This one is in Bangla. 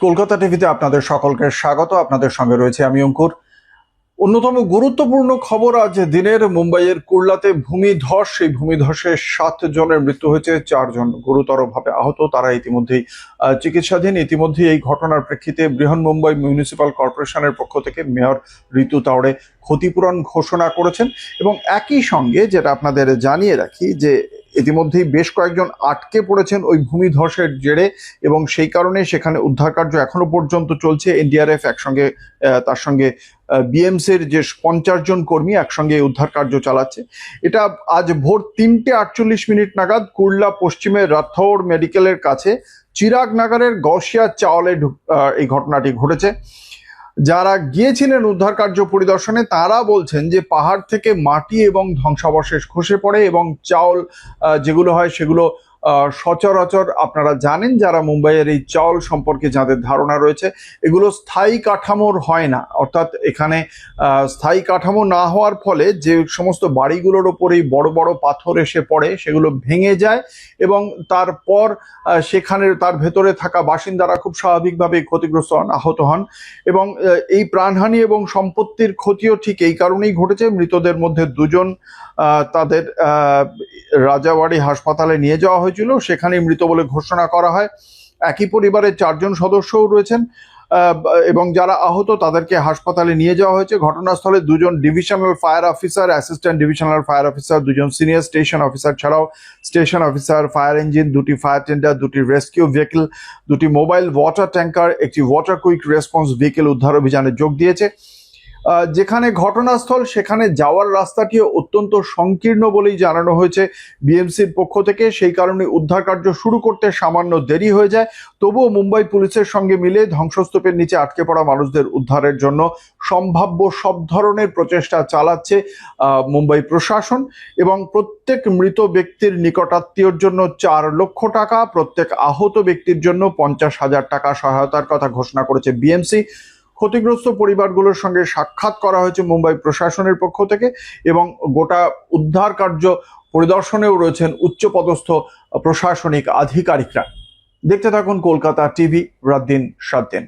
কলকাতা টিভিতে আপনাদের সকলকে স্বাগত। আপনাদের সঙ্গে রয়েছে আমি অঙ্কুর। অন্যতম গুরুত্বপূর্ণ খবর আজ দিনের মুম্বাইয়ের কুর্লাতে ভূমিধস। এই ভূমিধসে 7 জনের মৃত্যু হয়েছে, 4 জন গুরুতরভাবে আহত। তারা ইতিমধ্যেই চিকিৎসাধীন। ইতিমধ্যেই এই ঘটনার প্রেক্ষিতে বৃহন্মুম্বাই মিউনিসিপাল কর্পোরেশনের পক্ষ থেকে মেয়র ঋতু তাওড়ে ক্ষতিপূরণ ঘোষণা করেছেন। এবং একই সঙ্গে যেটা আপনাদের জানিয়ে রাখি যে ইতিমধ্যেই বেশ কয়েকজন আটকে পড়েছেন ওই ভূমিধসের জেরে, এবং সেই কারণে সেখানে উদ্ধার কার্য এখনো পর্যন্ত চলছে। এনডিআরএফ একসঙ্গে তার সঙ্গে বিএমসির যে 50 জন কর্মী একসঙ্গে উদ্ধার কার্য চালাচ্ছে। এটা আজ ভোর 3:48 নাগাদ কুর্লা পশ্চিমের রাথৌড় মেডিকেলের কাছে চিরাগ নগরের গৌসিয়া চাওলে এই ঘটনাটি ঘটেছে। যারা গিয়েছিলেন উদ্ধার কার্য পরিদর্শনে তারা বলছেন যে পাহাড় থেকে মাটি এবং ধ্বংসাবশেষ খসে পড়ে, এবং চাউল যেগুলো হয় সেগুলো সচরাচর আপনারা জানেন, যারা মুম্বাইয়ের এই চাউল সম্পর্কে যাদের ধারণা রয়েছে, এগুলো স্থায়ী কাঠামোর হয় না। অর্থাৎ এখানে স্থায়ী কাঠামো না হওয়ার ফলে যে সমস্ত বাড়িগুলোর ওপরেই বড় বড় পাথর এসে পড়ে সেগুলো ভেঙে যায়, এবং তারপর সেখানে তার ভেতরে থাকা বাসিন্দারা খুব স্বাভাবিকভাবে ক্ষতিগ্রস্ত হন, আহত হন। এবং এই প্রাণহানি এবং সম্পত্তির ক্ষতিও ঠিক এই কারণেই ঘটেছে। মৃতদের মধ্যে 2 জন তাদের রাজাবাড়ি হাসপাতালে নিয়ে যাওয়া হয়েছিল, সেখানেই মৃত বলে ঘোষণা করা হয়। একই পরিবারের 4 জন সদস্যও রয়েছেন, এবং যারা আহত তাদেরকে হাসপাতালে নিয়ে যাওয়া হয়েছে। ঘটনাস্থলে 2 জন divisional fire officer, assistant divisional fire officer, 2 জন সিনিয়র স্টেশন অফিসার ছাড়াও স্টেশন অফিসার, ফায়ার ইঞ্জিন, 2টি ফায়ার টেন্ডার, 2টি রেস্কিউ ভেহিকল, 2টি মোবাইল ওয়াটার ট্যাঙ্কার, একটি ওয়াটার কুইক রেসপন্স ভেহিকল উদ্ধার অভিযানে যোগ দিয়েছে। যেখানে ঘটনাস্থল সেখানে যাওয়ার রাস্তাটিও অত্যন্ত সংকীর্ণ বলেই জানানো হয়েছে বিএমসির পক্ষ থেকে। সেই কারণে উদ্ধার কার্য শুরু করতে সামান্য দেরি হয়ে যায়। তবুও মুম্বাই পুলিশের সঙ্গে মিলে ধ্বংসস্তূপের নিচে আটকে পড়া মানুষদের উদ্ধারের জন্য সম্ভাব্য সব ধরনের প্রচেষ্টা চালাচ্ছে মুম্বাই প্রশাসন। এবং প্রত্যেক মৃত ব্যক্তির নিকটাত্মীয়র জন্য 4 লক্ষ টাকা, প্রত্যেক আহত ব্যক্তির জন্য 50,000 টাকা সহায়তার কথা ঘোষণা করেছে বিএমসি। ক্ষতিগ্রস্ত পরিবারগুলোর সঙ্গে সাক্ষাৎ করা হয়েছে মুম্বাই প্রশাসনের পক্ষ থেকে, এবং গোটা উদ্ধার কার্য পরিদর্শনেও রয়েছেন উচ্চপদস্থ প্রশাসনিক আধিকারিকরা। দেখতে থাকুন কলকাতা টিভি, রাত দিন 7 দিন।